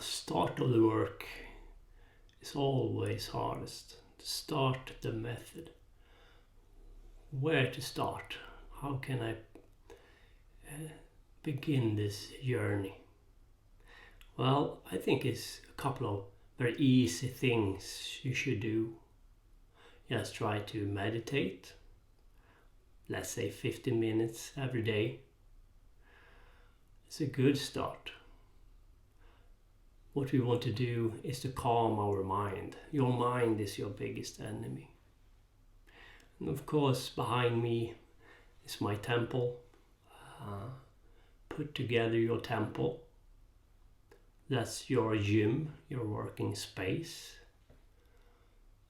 start of the work is always hardest. To start the method. Where to start? How can I begin this journey? Well, I think it's a couple of very easy things you should do. Just try to meditate. Let's say 15 minutes every day. It's a good start. What we want to do is to calm our mind. Your mind is your biggest enemy. And of course, behind me is my temple. Put together your temple. That's your gym, your working space.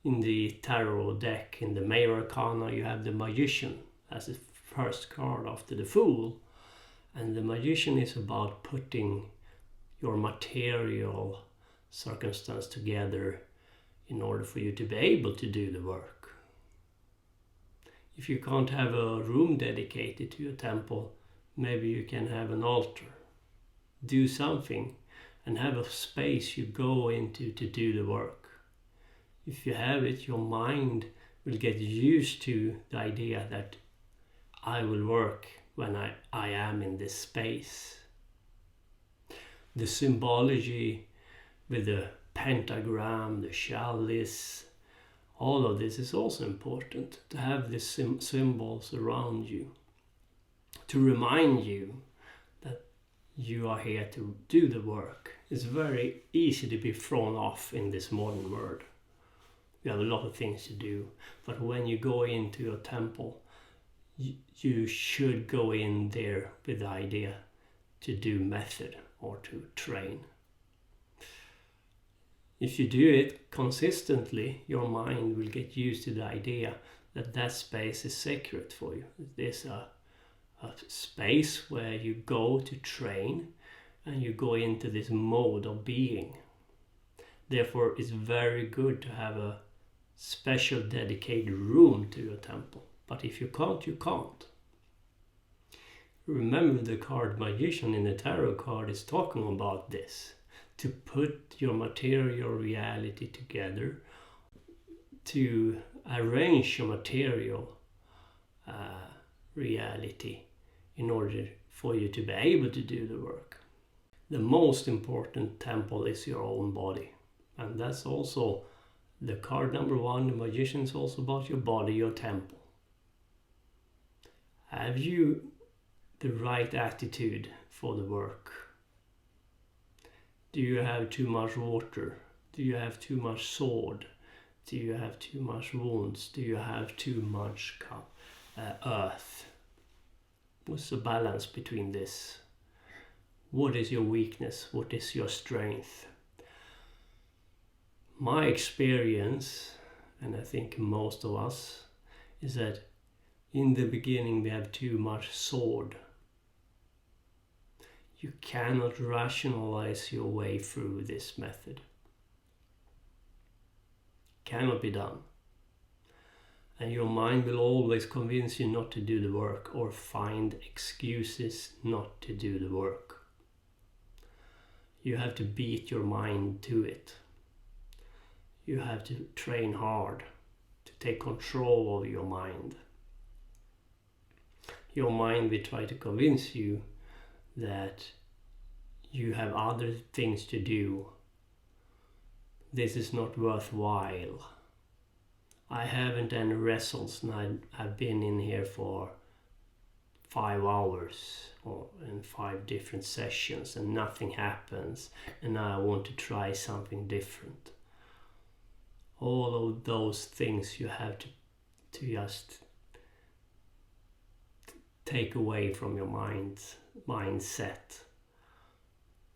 In the tarot deck, in the Major Arcana, you have the Magician as the first card after the Fool. And the Magician is about putting your material circumstance together in order for you to be able to do the work. If you can't have a room dedicated to your temple, maybe you can have an altar. Do something and have a space you go into to do the work. If you have it, your mind will get used to the idea that I will work when I am in this space. The symbology with the pentagram, the chalice, all of this is also important. To have these symbols around you. To remind you that you are here to do the work. It's very easy to be thrown off in this modern world. You have a lot of things to do. But when you go into your temple, you should go in there with the idea to do method or to train. If you do it consistently, your mind will get used to the idea that that space is sacred for you. There's a space where you go to train and you go into this mode of being. Therefore, it's very good to have a special dedicated room to your temple. But if you can't, you can't. Remember, the card Magician in the tarot card is talking about this. To put your material reality together, to arrange your material reality in order for you to be able to do the work. The most important temple is your own body. And that's also the card number 1, the Magician, is also about your body, your temple. Have you the right attitude for the work? Do you have too much water? Do you have too much sword? Do you have too much wounds? Do you have too much earth? What's the balance between this? What is your weakness? What is your strength? My experience, and I think most of us, is that in the beginning we have too much sword. You cannot rationalize your way through this method. Cannot be done. And your mind will always convince you not to do the work or find excuses not to do the work. You have to beat your mind to it. You have to train hard to take control of your mind. Your mind will try to convince you that you have other things to do. This is not worthwhile. I haven't any wrestles and I've been in here for 5 hours or in 5 different sessions and nothing happens, and now I want to try something different. All of those things you have to just take away from your mindset.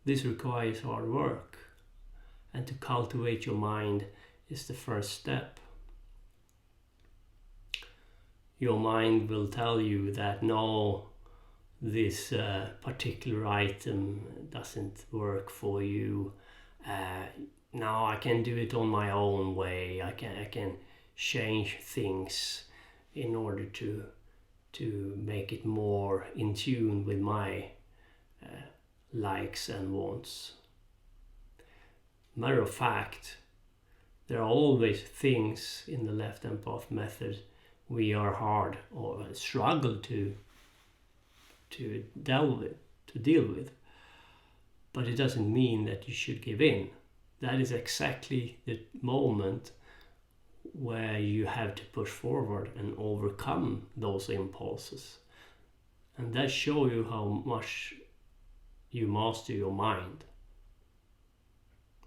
This requires hard work, and to cultivate your mind is the first step. Your mind will tell you that no, this particular item doesn't work for you. Now I can do it on my own way. I can change things in order to make it more in tune with my likes and wants. Matter of fact, there are always things in the left-hand path method we are hard or struggle to deal with. But it doesn't mean that you should give in. That is exactly the moment where you have to push forward and overcome those impulses. And that shows you how much you master your mind.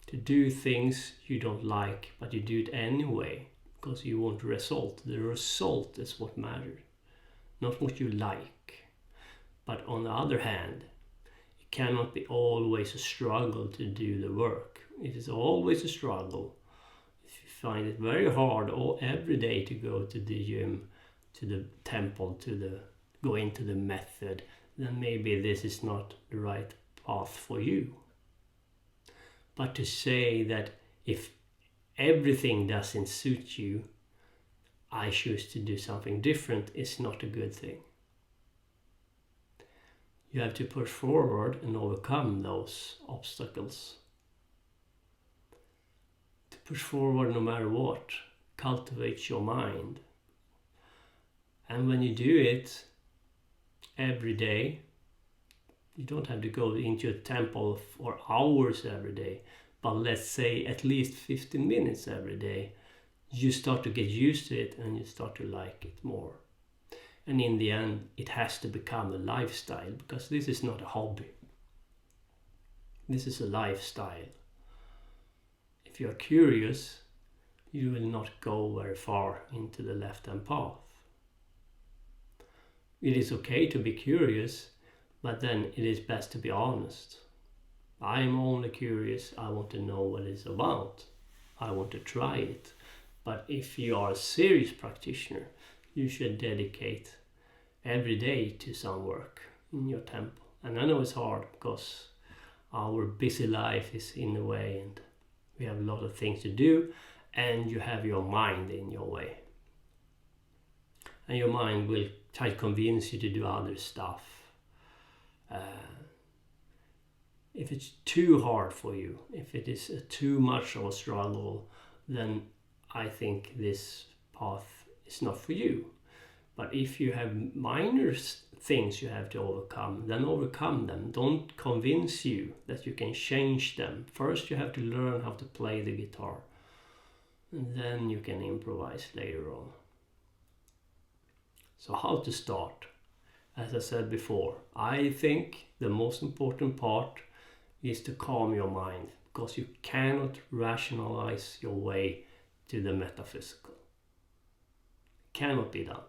To do things you don't like, but you do it anyway because you want a result. The result is what matters, not what you like. But on the other hand, it cannot be always a struggle to do the work. It is always a struggle. If you find it very hard every day to go to the gym, to the temple, go into the method, then maybe this is not the right path for you. But to say that if everything doesn't suit you, I choose to do something different is not a good thing. You have to push forward and overcome those obstacles. To push forward no matter what cultivates your mind. And when you do it every day, you don't have to go into a temple for hours every day, but let's say at least 15 minutes every day, you start to get used to it and you start to like it more. And in the end, it has to become a lifestyle, because this is not a hobby. This is a lifestyle. If you're curious, you will not go very far into the left-hand path. It is okay to be curious, but then it is best to be honest. I am only curious, I want to know what it's about. I want to try it. But if you are a serious practitioner, you should dedicate every day to some work in your temple. And I know it's hard because our busy life is in the way and we have a lot of things to do, and you have your mind in your way. And your mind will try to convince you to do other stuff. If it's too hard for you, if it is too much of a struggle, then I think this path is not for you. But if you have minor things you have to overcome, then overcome them. Don't convince you that you can change them. First you have to learn how to play the guitar, and then you can improvise later on. So how to start? As I said before, I think the most important part is to calm your mind, because you cannot rationalize your way to the metaphysical. It cannot be done.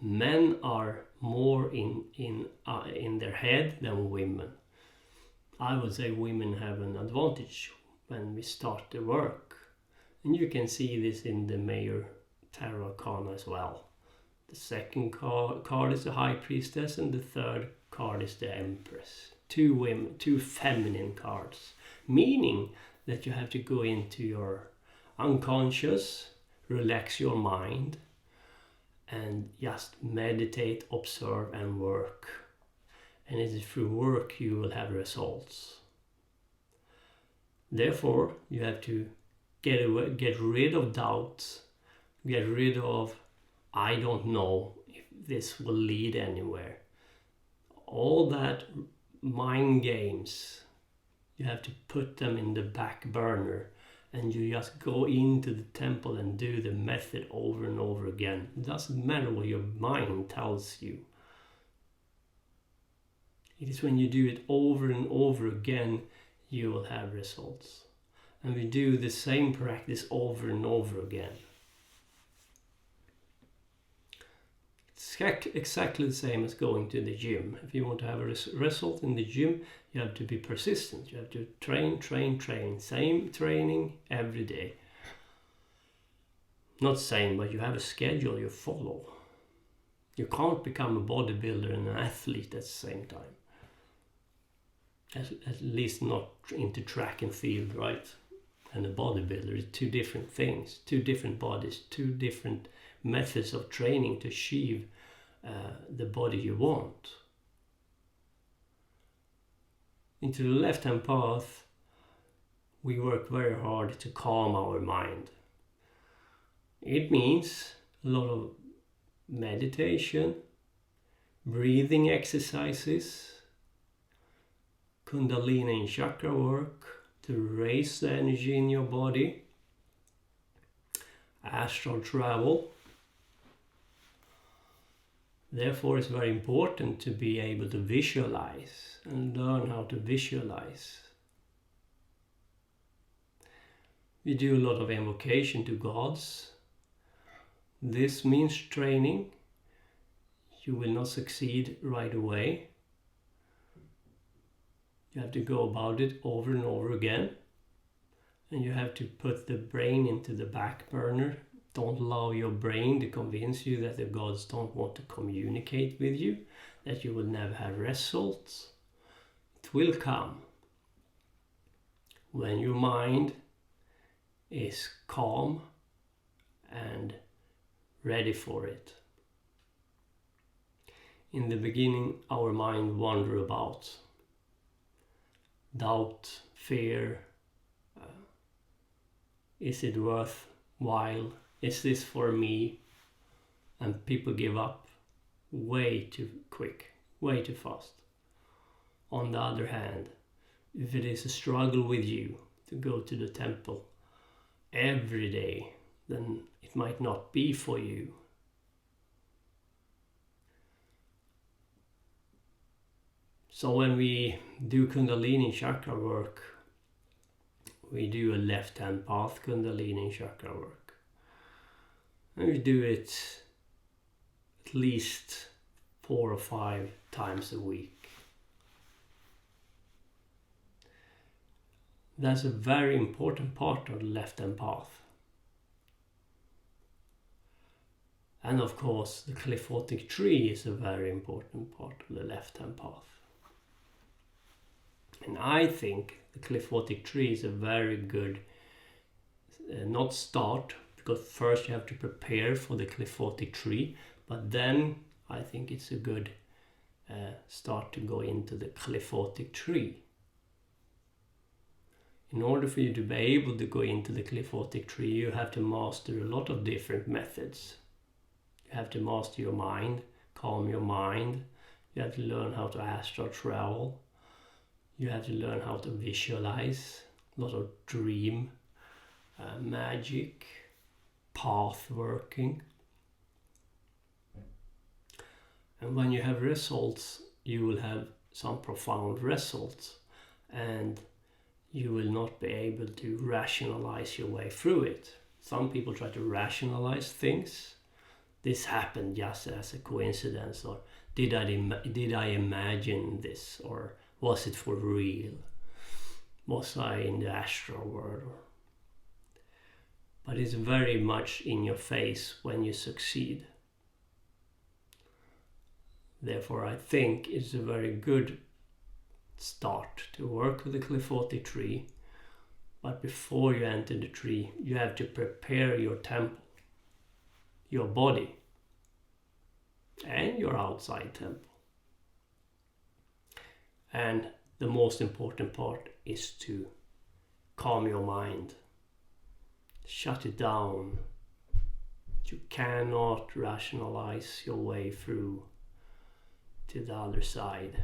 Men are more in their head than women. I would say women have an advantage when we start the work. And you can see this in the Major Tarot Arcana as well. The second card is the High Priestess, and the third card is the Empress. Two feminine cards, meaning that you have to go into your unconscious, relax your mind, and just meditate, observe, and work. And it is through work you will have results. Therefore, you have to get rid of doubts, get rid of I don't know if this will lead anywhere. All that mind games, you have to put them in the back burner, and you just go into the temple and do the method over and over again. It doesn't matter what your mind tells you. It is when you do it over and over again, you will have results. And we do the same practice over and over again. It's exactly the same as going to the gym. If you want to have a result in the gym, you have to be persistent. You have to train. Same training every day. Not same, but you have a schedule you follow. You can't become a bodybuilder and an athlete at the same time. At least not into track and field, right? And a bodybuilder is two different things, two different bodies, two different methods of training to achieve the body you want. into the left-hand path, we work very hard to calm our mind. It means a lot of meditation, breathing exercises, Kundalini and chakra work to raise the energy in your body, astral travel. Therefore, it's very important to be able to visualize and learn how to visualize. We do a lot of invocation to gods. This means training. You will not succeed right away. You have to go about it over and over again. And you have to put the brain into the back burner. Don't allow your brain to convince you that the gods don't want to communicate with you, that you will never have results. It will come when your mind is calm and ready for it. In the beginning, our mind wanders about. Doubt, fear, is it worthwhile? Is this for me? And people give up way too quick, way too fast. On the other hand, if it is a struggle with you to go to the temple every day, then it might not be for you. So when we do Kundalini chakra work, we do a left-hand path Kundalini chakra work. And we do it at least 4 or 5 times a week. That's a very important part of the left-hand path. And of course, the cliffotic tree is a very important part of the left-hand path. And I think the cliffotic tree is a very good, not start, because first you have to prepare for the cliffotic tree, but then I think it's a good start to go into the cliffotic tree. In order for you to be able to go into the cliffotic tree, you have to master a lot of different methods. You have to master your mind, calm your mind. You have to learn how to astral travel. You have to learn how to visualize, a lot of dream, magic, path working. And when you have results, you will have some profound results, and you will not be able to rationalize your way through it. Some people try to rationalize things. This happened just as a coincidence, or did I imagine this, or was it for real? Was I in the astral world? But it's very much in your face when you succeed. Therefore, I think it's a very good start to work with the cliffotic tree. But before you enter the tree, you have to prepare your temple, your body, and your outside temple. And the most important part is to calm your mind. Shut it down. You cannot rationalize your way through to the other side.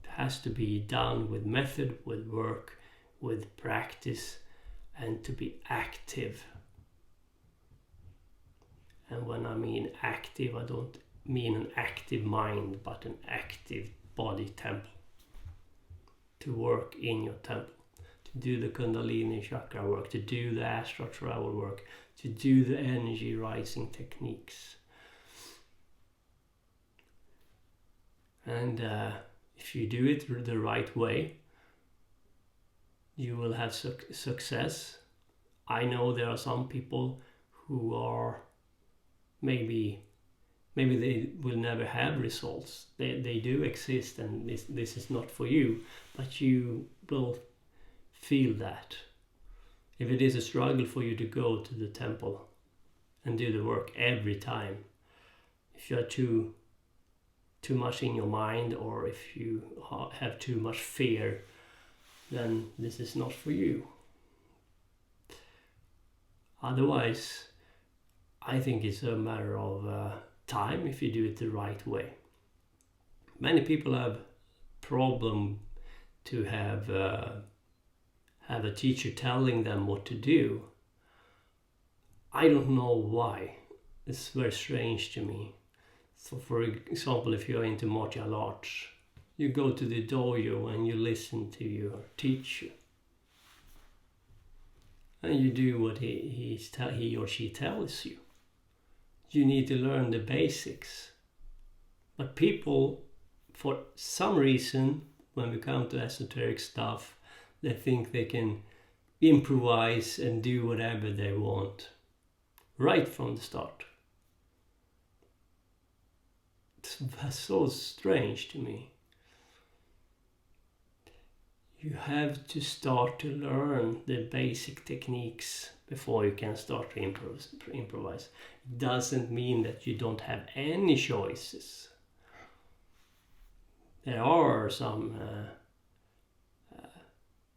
It has to be done with method, with work, with practice, and to be active. And when I mean active, I don't mean an active mind, but an active body temple. To work in your temple, to do the Kundalini chakra work, to do the astral travel work, to do the energy rising techniques. And if you do it the right way, you will have success. I know there are some people who are maybe they will never have results. They do exist, and this is not for you, but you will feel that. If it is a struggle for you to go to the temple and do the work every time, if you are too much in your mind, or if you have too much fear then this is not for you. Otherwise, I think it's a matter of time if you do it the right way. Many people have problem to have a teacher telling them what to do. I don't know why. It's very strange to me. So for example, if you're into martial arts, you go to the dojo and you listen to your teacher. And you do what he or she tells you. You need to learn the basics. But people, for some reason, when we come to esoteric stuff, they think they can improvise and do whatever they want right from the start. It's so strange to me. You have to start to learn the basic techniques before you can start to improvise. It doesn't mean that you don't have any choices. There are some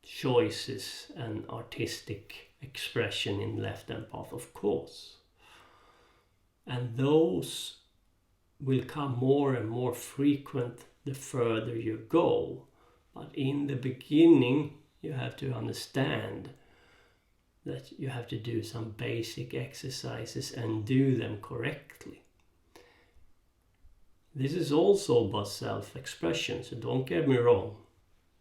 choices and artistic expression in left hand path, of course. And those will come more and more frequent the further you go. But in the beginning, you have to understand that you have to do some basic exercises and do them correctly. This is also about self-expression, so don't get me wrong.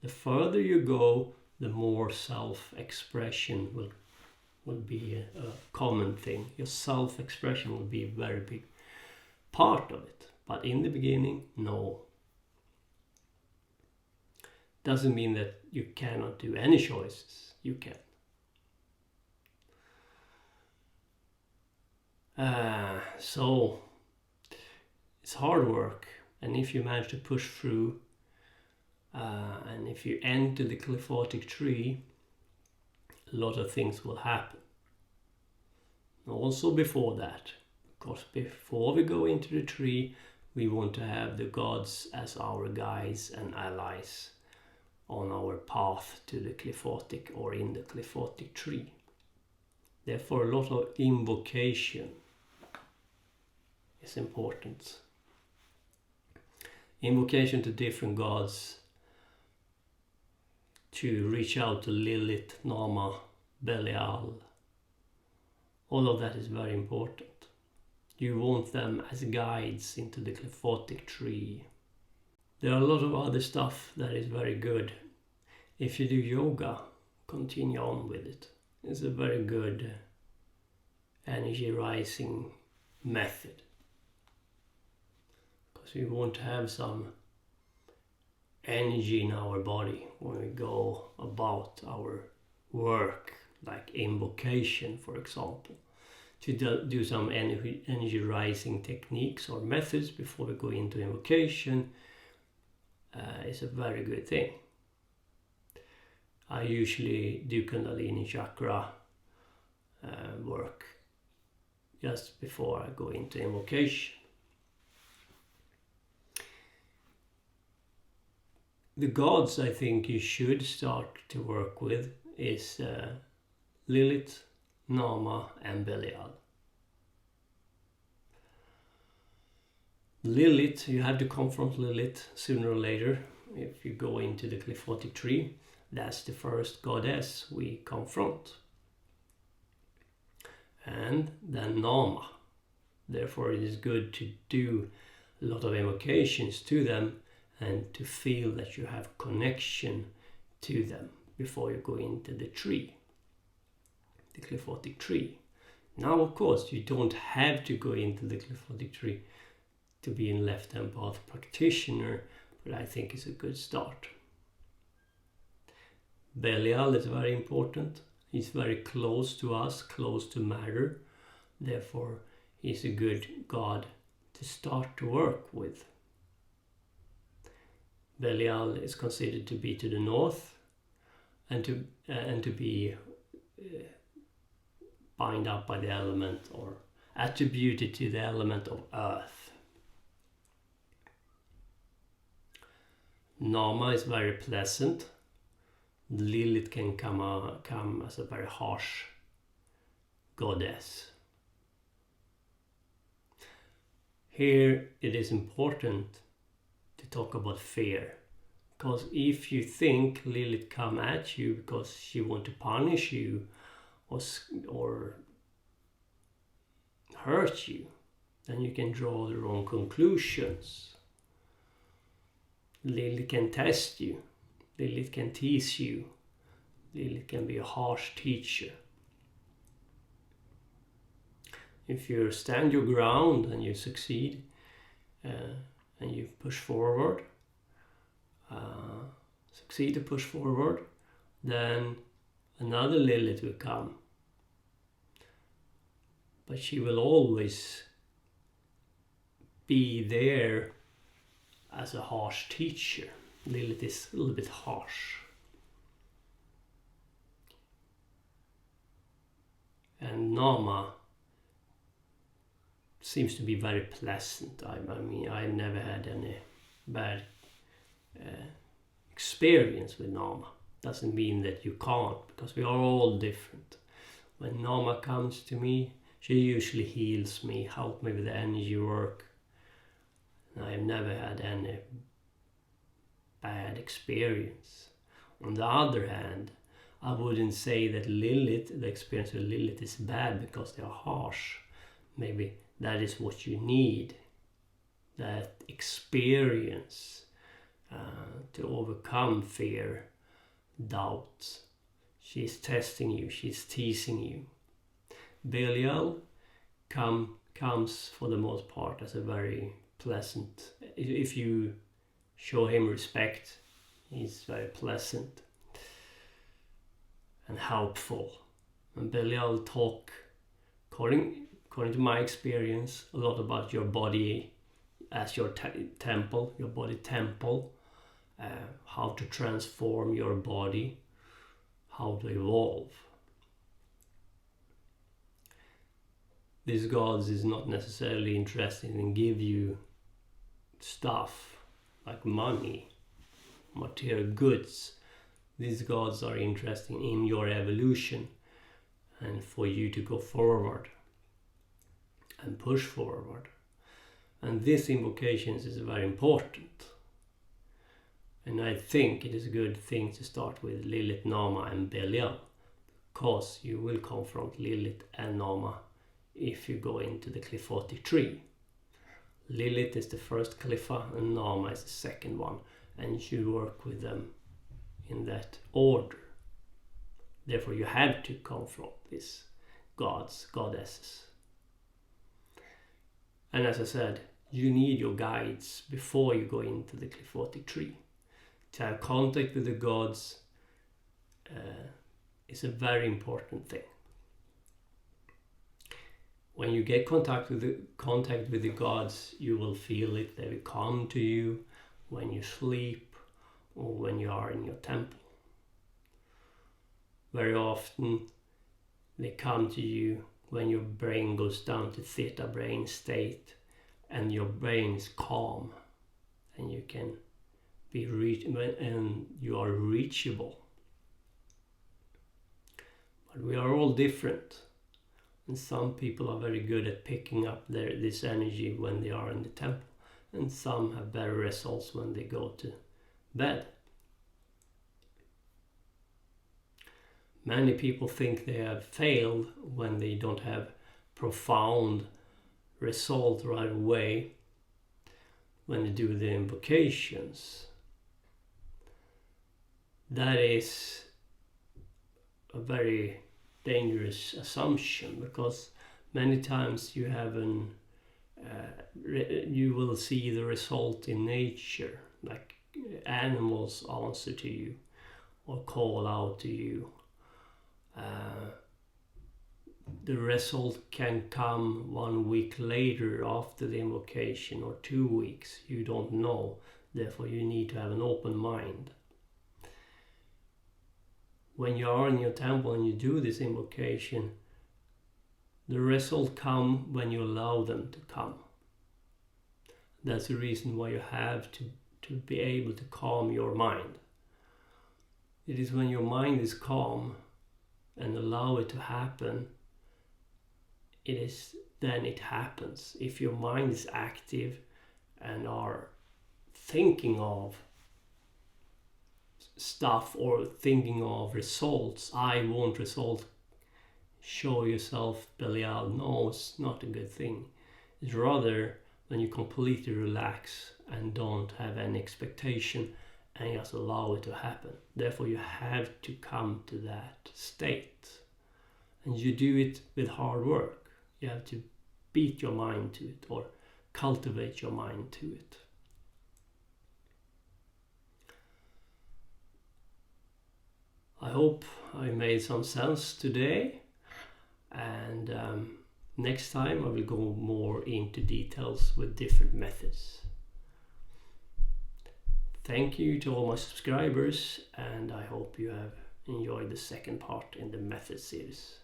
The further you go, the more self-expression will be a common thing. Your self-expression will be a very big part of it. But in the beginning, no. Doesn't mean that you cannot do any choices. You can. So it's hard work, and if you manage to push through, and if you enter the cliffotic tree, a lot of things will happen. Also before that, because before we go into the tree, we want to have the gods as our guides and allies on our path to the cliffotic or in the cliffotic tree. Therefore, a lot of invocation is important. Invocation to different gods, to reach out to Lilith, Nama, Belial. All of that is very important. You want them as guides into the cliffotic tree. There are a lot of other stuff that is very good. If you do yoga, continue on with it. It's a very good energy rising method. Because we want to have some energy in our body when we go about our work, like invocation, for example. To do some energy rising techniques or methods before we go into invocation is a very good thing. I usually do Kundalini chakra work just before I go into invocation. The gods I think you should start to work with is Lilith, Nama and Belial. Lilith, you have to confront Lilith sooner or later if you go into the cliffotic tree. That's the first goddess we confront. And then Nama. Therefore it is good to do a lot of invocations to them and to feel that you have connection to them before you go into the tree. The cliffotic tree. Now, of course, you don't have to go into the cliffotic tree to be a left-hand path practitioner, but I think it's a good start. Belial is very important. He's very close to us, close to matter. Therefore, he's a good god to start to work with. Belial is considered to be to the north and to be bound up by the element or attributed to the element of earth. Nama is very pleasant, Lilith can come as a very harsh goddess. Here it is important to talk about fear, because if you think Lilith come at you because she want to punish you or hurt you, then you can draw the wrong conclusions. Lilith can test you. Lilith can tease you. Lilith can be a harsh teacher. If you stand your ground and you succeed and you push forward, succeed to push forward, then another Lilith will come. But she will always be there as a harsh teacher. Lilith is a little bit harsh. And Nama seems to be very pleasant. I mean, I've never had any bad experience with Nama. Doesn't mean that you can't, because we are all different. When Nama comes to me, she usually heals me, helps me with the energy work. I've never had any bad experience. On the other hand, I wouldn't say that the experience with Lilith is bad because they are harsh. Maybe that is what you need, that experience to overcome fear, doubt. She's testing you, she's teasing you. Belial comes for the most part as a very pleasant, if you show him respect, he's very pleasant and helpful. And Belial talk, according to my experience, a lot about your body as your temple, your body temple, how to transform your body, how to evolve. These gods is not necessarily interested in give you stuff like money, material goods. These gods are interested in your evolution and for you to go forward and push forward. And this invocations is very important. And I think it is a good thing to start with Lilith, Nama and Belial, because you will confront Lilith and Nama if you go into the cliffotic tree. Lilith is the first cliffa and Nama is the second one, and you should work with them in that order. Therefore you have to confront these gods, goddesses. And as I said, you need your guides before you go into the cliffotic tree. To have contact with the gods is a very important thing. When you get contact with the gods, you will feel it. They will come to you when you sleep or when you are in your temple. Very often they come to you when your brain goes down to theta brain state and your brain is calm and you can be and you are reachable. But we are all different. And some people are very good at picking up this energy when they are in the temple. And some have better results when they go to bed. Many people think they have failed when they don't have profound result right away when they do the invocations. That is a very dangerous assumption, because many times you have you will see the result in nature, like animals answer to you or call out to you. The result can come 1 week later after the invocation or 2 weeks. You don't know. Therefore, you need to have an open mind. When you are in your temple and you do this invocation, the result come when you allow them to come. That's the reason why you have to be able to calm your mind. It is when your mind is calm and allow it to happen, then it happens. If your mind is active and are thinking of stuff or thinking of results, I want result, show yourself belly out, no, it's not a good thing. It's rather when you completely relax and don't have any expectation and just allow it to happen. Therefore you have to come to that state, and you do it with hard work. You have to beat your mind to it or cultivate your mind to it. I hope I made some sense today, and next time I will go more into details with different methods. Thank you to all my subscribers, and I hope you have enjoyed the second part in the method series.